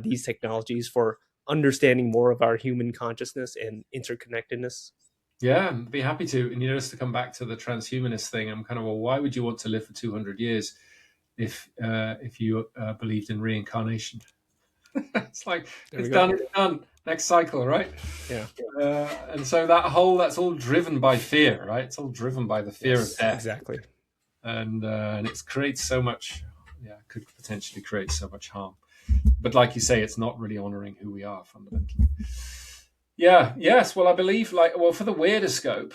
these technologies for understanding more of our human consciousness and interconnectedness? Yeah, I'd be happy to. And just to come back to the transhumanist thing, I'm kind of, well, why would you want to live for 200 years if you believed in reincarnation? It's like, it's done, it's done. Next cycle, right? Yeah. And so that's all driven by fear, right? It's all driven by the fear of death. Exactly. And it creates so much, could potentially create so much harm. But like you say, it's not really honoring who we are fundamentally. Yeah, yes. Well, I believe for the Weirdoscope,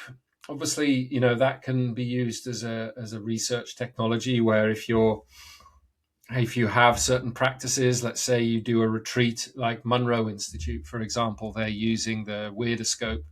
obviously, that can be used as a research technology where if you have certain practices, let's say you do a retreat like Monroe Institute, for example, they're using the Weirdoscope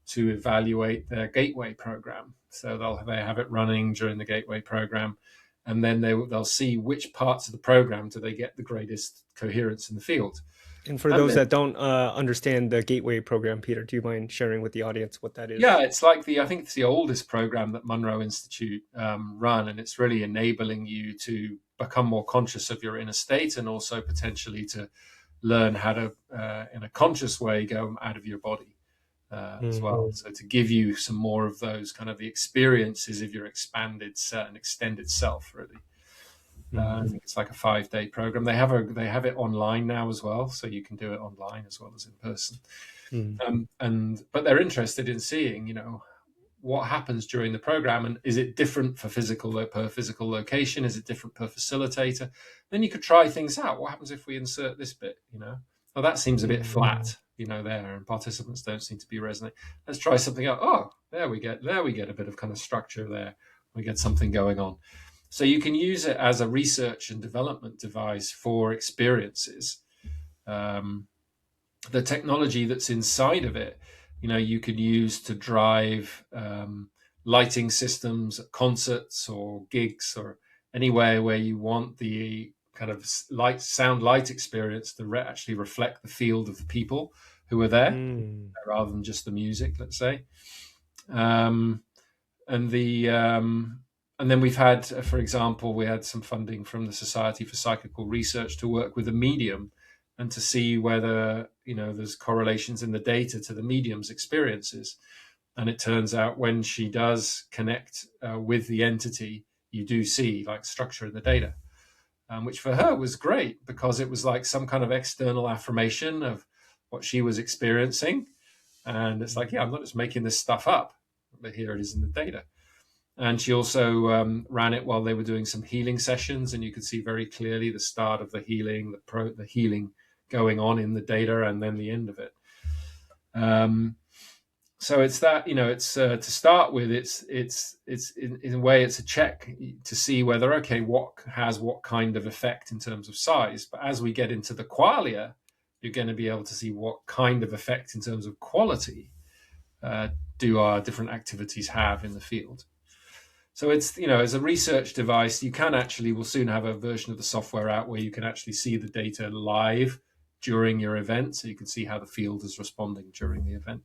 to evaluate their gateway program. So they have it running during the gateway program, and then they'll see which parts of the program do they get the greatest coherence in the field. And for those that don't understand the gateway program, Peter, do you mind sharing with the audience what that is? Yeah, it's like I think it's the oldest program that Monroe Institute run, and it's really enabling you to become more conscious of your inner state and also potentially to learn how to, in a conscious way, go out of your body as well. So to give you some more of those kind of the experiences of your expanded and extended self, really. I think it's like a 5-day program. They have it online now as well, so you can do it online as well as in person. But they're interested in seeing, what happens during the program, and is it different per physical location? Is it different per facilitator? Then you could try things out. What happens if we insert this bit? Well, that seems a bit flat, there, and participants don't seem to be resonating. Let's try something else. Oh, there we get a bit of kind of structure there. We get something going on. So you can use it as a research and development device for experiences. The technology that's inside of it, you could use to drive lighting systems at concerts or gigs or anywhere where you want the kind of sound light experience to actually reflect the field of the people who are there rather than just the music, let's say. And then we've had, for example, we had some funding from the Society for Psychical Research to work with a medium and to see whether, there's correlations in the data to the medium's experiences. And it turns out when she does connect with the entity, you do see like structure in the data, which for her was great because it was like some kind of external affirmation of what she was experiencing. And it's like, I'm not just making this stuff up, but here it is in the data. And she also ran it while they were doing some healing sessions, and you could see very clearly the start of the healing, the healing going on in the data, and then the end of it. So it's that, it's to start with, it's in a way it's a check to see whether what has what kind of effect in terms of size. But as we get into the qualia, you're going to be able to see what kind of effect in terms of quality do our different activities have in the field. So it's, as a research device, we'll soon have a version of the software out where you can actually see the data live during your event. So you can see how the field is responding during the event.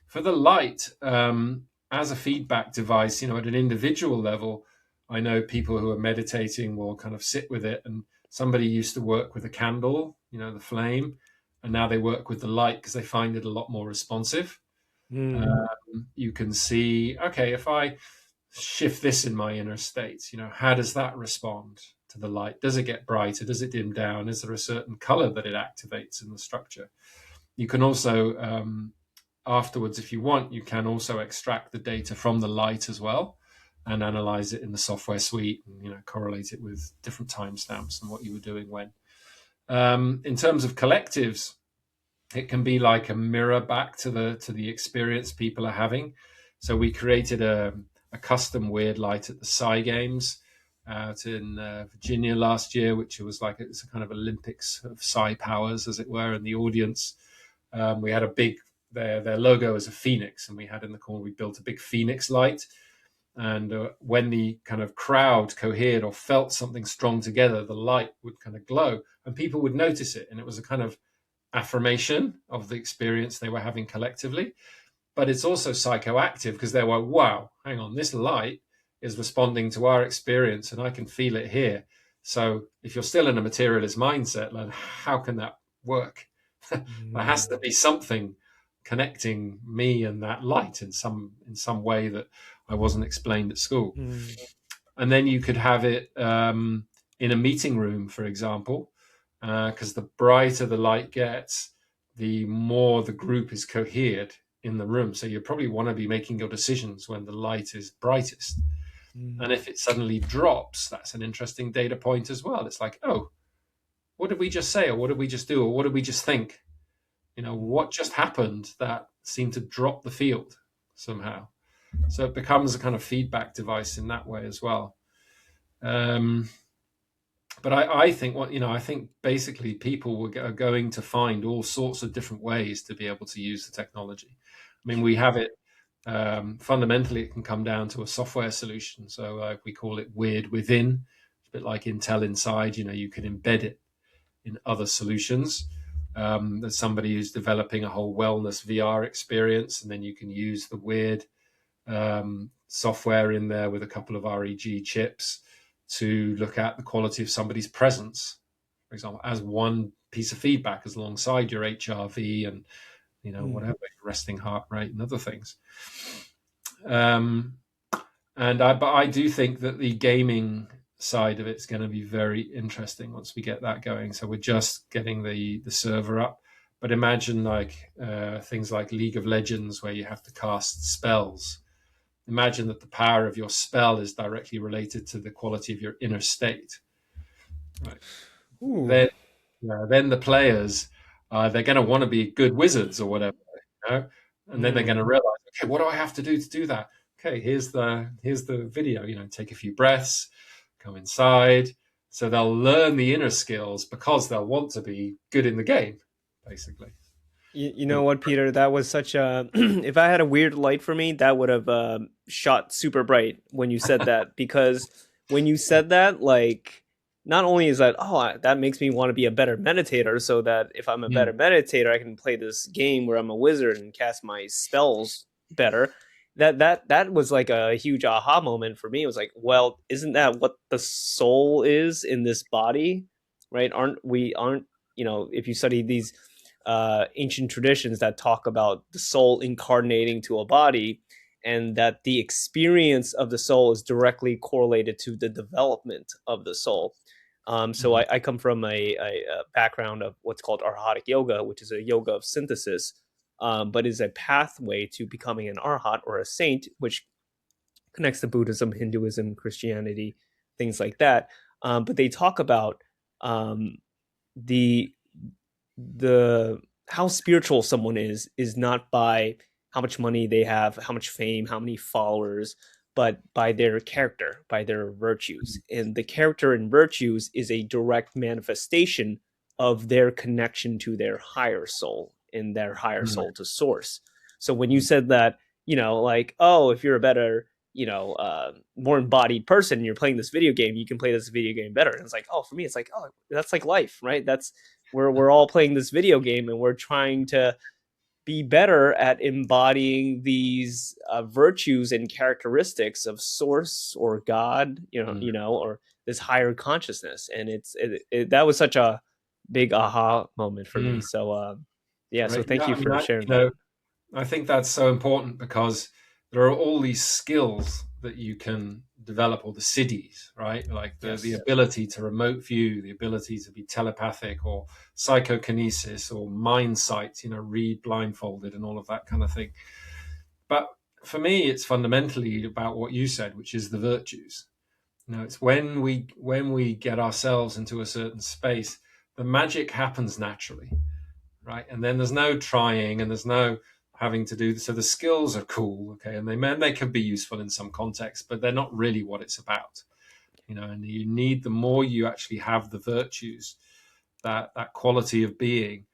For the light, as a feedback device, at an individual level, I know people who are meditating will kind of sit with it. And somebody used to work with a candle, the flame, and now they work with the light because they find it a lot more responsive. You can see, if I shift this in my inner state, how does that respond to the light? Does it get brighter? Does it dim down? Is there a certain color that it activates in the structure? You can also, afterwards, if you want, you can also extract the data from the light as well and analyze it in the software suite and, correlate it with different timestamps and what you were doing when. In terms of collectives, it can be like a mirror back to the experience people are having. So we created a custom weird light at the Psy Games out in Virginia last year, which was like it's a kind of Olympics of psi powers, as it were, in the audience. We had a big their logo is a phoenix, and we had in the corner we built a big phoenix light. And when the kind of crowd cohered or felt something strong together, the light would kind of glow, and people would notice it, and it was a kind of affirmation of the experience they were having collectively. But it's also psychoactive because they're like, wow, hang on, this light is responding to our experience and I can feel it here. So if you're still in a materialist mindset, like, how can that work? There has to be something connecting me and that light in some way that I wasn't explained at school. And then you could have it in a meeting room, for example, because the brighter the light gets, the more the group is cohered in the room. So you probably want to be making your decisions when the light is brightest. And if it suddenly drops, that's an interesting data point as well. It's like, oh, what did we just say? Or what did we just do? Or what did we just think? What just happened that seemed to drop the field somehow? So it becomes a kind of feedback device in that way as well. But I think I think basically people are going to find all sorts of different ways to be able to use the technology. I mean, we have it fundamentally. It can come down to a software solution. So we call it Weird Within. It's a bit like Intel Inside. You can embed it in other solutions. There's somebody who's developing a whole wellness VR experience, and then you can use the Weird software in there with a couple of REG chips to look at the quality of somebody's presence, for example, as one piece of feedback, as alongside your HRV and whatever, your resting heart rate and other things. But I do think that the gaming side of it's going to be very interesting once we get that going. So we're just getting the server up, but imagine like things like League of Legends where you have to cast spells. Imagine that the power of your spell is directly related to the quality of your inner state. Right. Then the players, they're going to want to be good wizards or whatever, and then they're going to realize, okay, what do I have to do that? Okay, here's the video. Take a few breaths, come inside. So they'll learn the inner skills because they'll want to be good in the game, basically. You know what, Peter? That was such a. If I had a weird light for me, that would have shot super bright when you said that. Because when you said that, like, not only is that, that makes me want to be a better meditator, so that if I'm a better meditator, I can play this game where I'm a wizard and cast my spells better. That was like a huge aha moment for me. It was like, well, isn't that what the soul is in this body, right? Aren't if you study these ancient traditions that talk about the soul incarnating to a body, and that the experience of the soul is directly correlated to the development of the soul. So I come from a background of what's called arhatic yoga, which is a yoga of synthesis, but is a pathway to becoming an arhat or a saint, which connects to Buddhism, Hinduism, Christianity, things like that. But they talk about the how spiritual someone is not by how much money they have, how much fame, how many followers, but by their character, by their virtues. And the character and virtues is a direct manifestation of their connection to their higher soul, and their higher soul to source. So when you said that, like, if you're a better, more embodied person and you're playing this video game, you can play this video game better. And it's like, for me, it's like, that's like life, right? That's we're all playing this video game and we're trying to be better at embodying these virtues and characteristics of source or God, or this higher consciousness. And that was such a big aha moment for me. So, right. So thank you for sharing that. I think that's so important because there are all these skills that you can develop, or the siddhis, right? Like the ability to remote view, the ability to be telepathic, or psychokinesis, or mind sight, read blindfolded and all of that kind of thing. But for me, it's fundamentally about what you said, which is the virtues. It's when we get ourselves into a certain space, the magic happens naturally, right? And then there's no trying, and there's no having to do. So the skills are cool, okay, and they can be useful in some context, but they're not really what it's about. and you need, the more you actually have the virtues, that quality of being,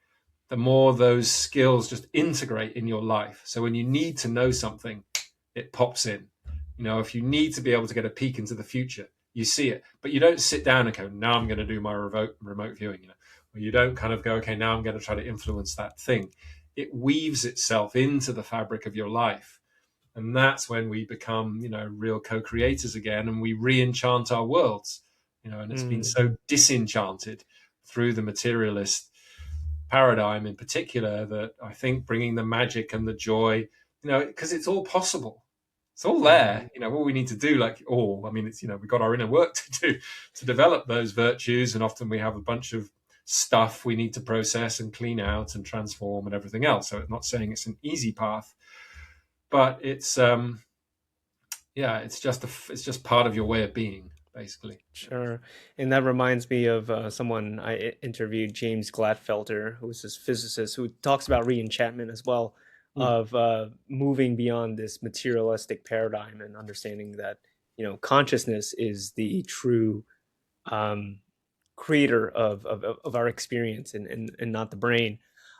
the more those skills just integrate in your life. So when you need to know something, it pops in. If you need to be able to get a peek into the future, you see it, but you don't sit down and go, now I'm going to do my remote viewing, or you don't kind of go, okay, now I'm going to try to influence that thing. It weaves itself into the fabric of your life. And that's when we become, real co-creators again, and we re-enchant our worlds, and it's been so disenchanted through the materialist paradigm in particular, that I think bringing the magic and the joy, because it's all possible. It's all there. All we need to do, it's, we've got our inner work to do to develop those virtues. And often we have a bunch of stuff we need to process and clean out and transform and everything else. So I'm not saying it's an easy path, but it's, it's just part of your way of being, basically. Sure. And that reminds me of someone I interviewed, James Gladfelter, who's this physicist who talks about re-enchantment as well, of moving beyond this materialistic paradigm and understanding that, consciousness is the true creator of our experience, and not the brain.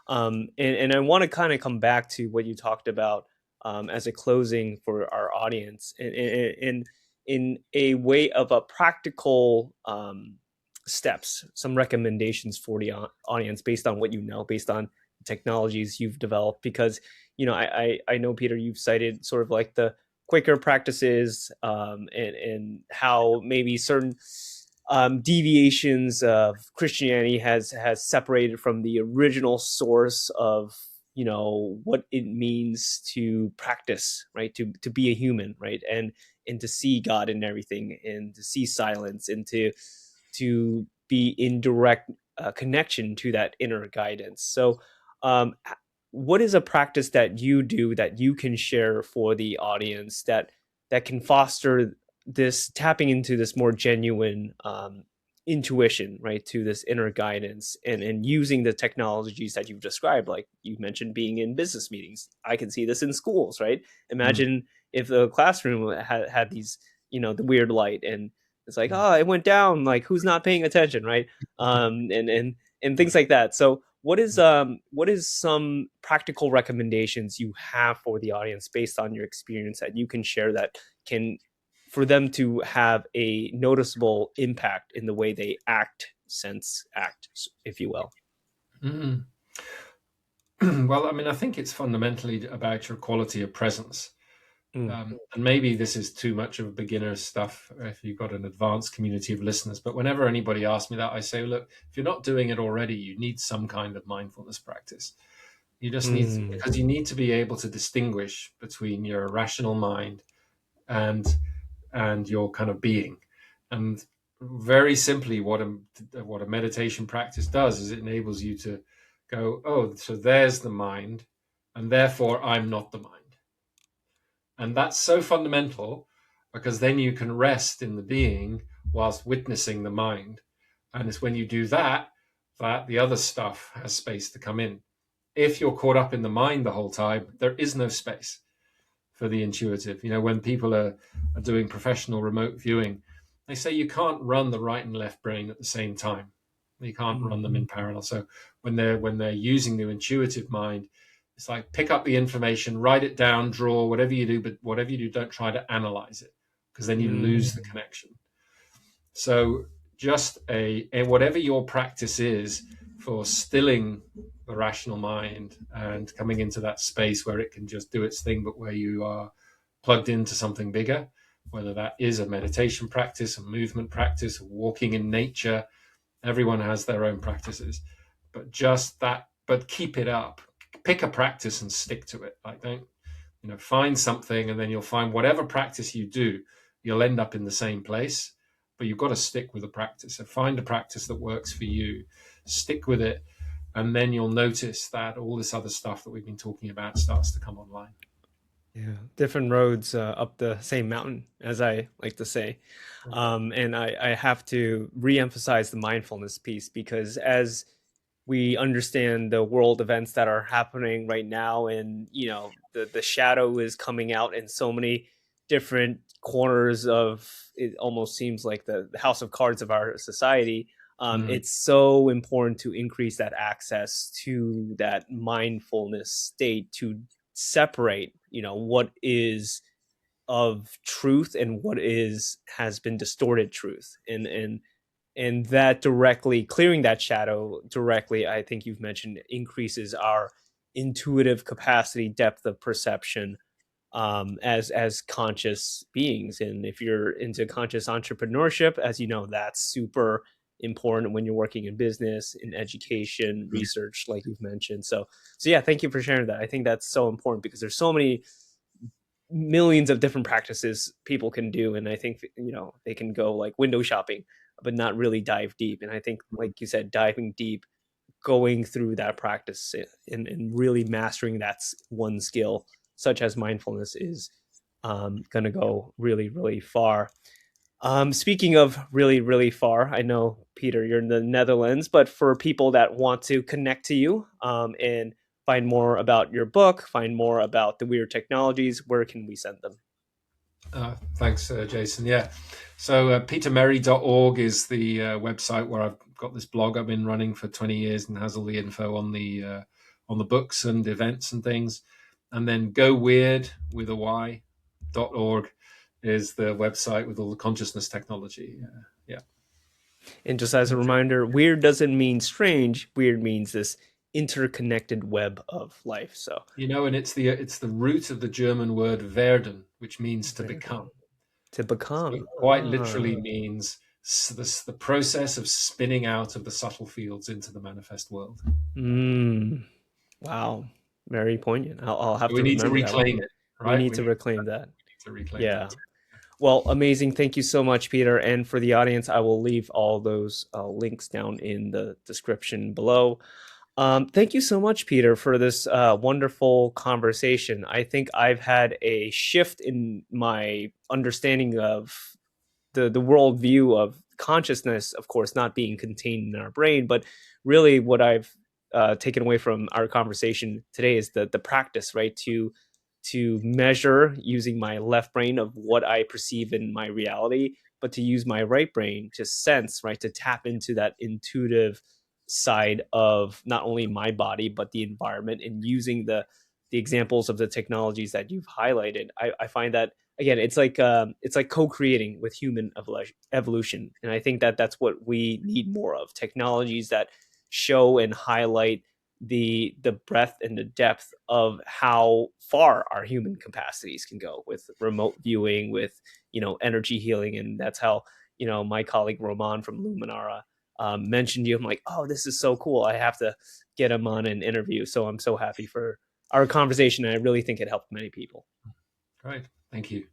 And I want to kind of come back to what you talked about as a closing for our audience, in a way of a practical steps, some recommendations for the audience based on what based on technologies you've developed. Because I know, Peter, you've cited sort of like the Quaker practices, and how maybe certain deviations of Christianity has separated from the original source of what it means to practice, right, to be a human, right, and to see God in everything, and to see silence, and to be in direct connection to that inner guidance. So what is a practice that you do that you can share for the audience that can foster this tapping into this more genuine intuition, right, to this inner guidance, and using the technologies that you've described? Like you mentioned, being in business meetings. I can see this in schools, right? Imagine if the classroom had these, the weird light, and it's like, oh, it went down, like who's not paying attention, right? And things like that. So what is some practical recommendations you have for the audience based on your experience that you can share, that can, for them to have a noticeable impact in the way they act, if you will? Well, I think it's fundamentally about your quality of presence. And maybe this is too much of a beginner stuff if you've got an advanced community of listeners, but whenever anybody asks me that, I say, look, if you're not doing it already, you need some kind of mindfulness practice. You just need to, because you need to be able to distinguish between your rational mind and your kind of being. And very simply, what a meditation practice does is it enables you to go, oh, so there's the mind, and therefore I'm not the mind. And that's so fundamental, because then you can rest in the being whilst witnessing the mind. And it's when you do that the other stuff has space to come in. If you're caught up in the mind the whole time, there is no space for the intuitive. When people are doing professional remote viewing, they say you can't run the right and left brain at the same time. You can't run them in parallel. So when they're using the intuitive mind, it's like, pick up the information, write it down, draw, whatever you do, but whatever you do, don't try to analyze it, because then you lose the connection. So just whatever your practice is for stilling the rational mind and coming into that space where it can just do its thing, but where you are plugged into something bigger, whether that is a meditation practice, a movement practice, walking in nature. Everyone has their own practices, but keep it up. Pick a practice and stick to it. Like, don't, find something, and then you'll find whatever practice you do, you'll end up in the same place, but you've got to stick with the practice. So find a practice that works for you, stick with it, and then you'll notice that all this other stuff that we've been talking about starts to come online. Yeah, different roads up the same mountain, as I like to say. And I have to re-emphasize the mindfulness piece, because as we understand the world events that are happening right now, and the shadow is coming out in so many different corners of it almost seems like the house of cards of our society. Mm. It's so important to increase that access to that mindfulness state, to separate, what is of truth and what has been distorted truth, and that directly clearing that shadow directly, I think you've mentioned, increases our intuitive capacity, depth of perception, as conscious beings. And if you're into conscious entrepreneurship, as you know, that's super important when you're working in business, in education, research, like you've mentioned. So yeah, thank you for sharing that. I think that's so important because there's so many millions of different practices people can do, and I think they can go like window shopping but not really dive deep. And I think, like you said, diving deep, going through that practice, and really mastering that one skill such as mindfulness is going to go really, really far. Speaking of really, really far, I know, Peter, you're in the Netherlands, but for people that want to connect to you, and find more about your book, find more about the weird technologies, where can we send them? Thanks, Jason. Yeah. So petermerry.org is the website where I've got this blog I've been running for 20 years and has all the info on the books and events and things. And then goweird with a y.org is the website with all the consciousness technology. Yeah. And just as a reminder, weird doesn't mean strange. Weird means this interconnected web of life. So and it's the root of the German word werden, which means to become. To become. So it quite literally means the process of spinning out of the subtle fields into the manifest world. Wow. Very poignant. I'll have We to need to remember that. reclaim it, right? We need to reclaim that. We need to reclaim Yeah. that. Well, amazing. Thank you so much, Peter. And for the audience, I will leave all those links down in the description below. Thank you so much, Peter, for this wonderful conversation. I think I've had a shift in my understanding of the worldview of consciousness, of course, not being contained in our brain, but really what I've taken away from our conversation today is the practice, right? To measure using my left brain of what I perceive in my reality, but to use my right brain to sense, right? To tap into that intuitive side of not only my body, but the environment, and using the examples of the technologies that you've highlighted. I find that, again, it's like co-creating with human evolution. And I think that that's what we need more of: technologies that show and highlight the breadth and the depth of how far our human capacities can go with remote viewing, with energy healing. And that's how my colleague Roman from Luminara mentioned you. I'm like, oh, this is so cool, I have to get him on an interview. So I'm so happy for our conversation. I really think it helped many people. Great. Thank you.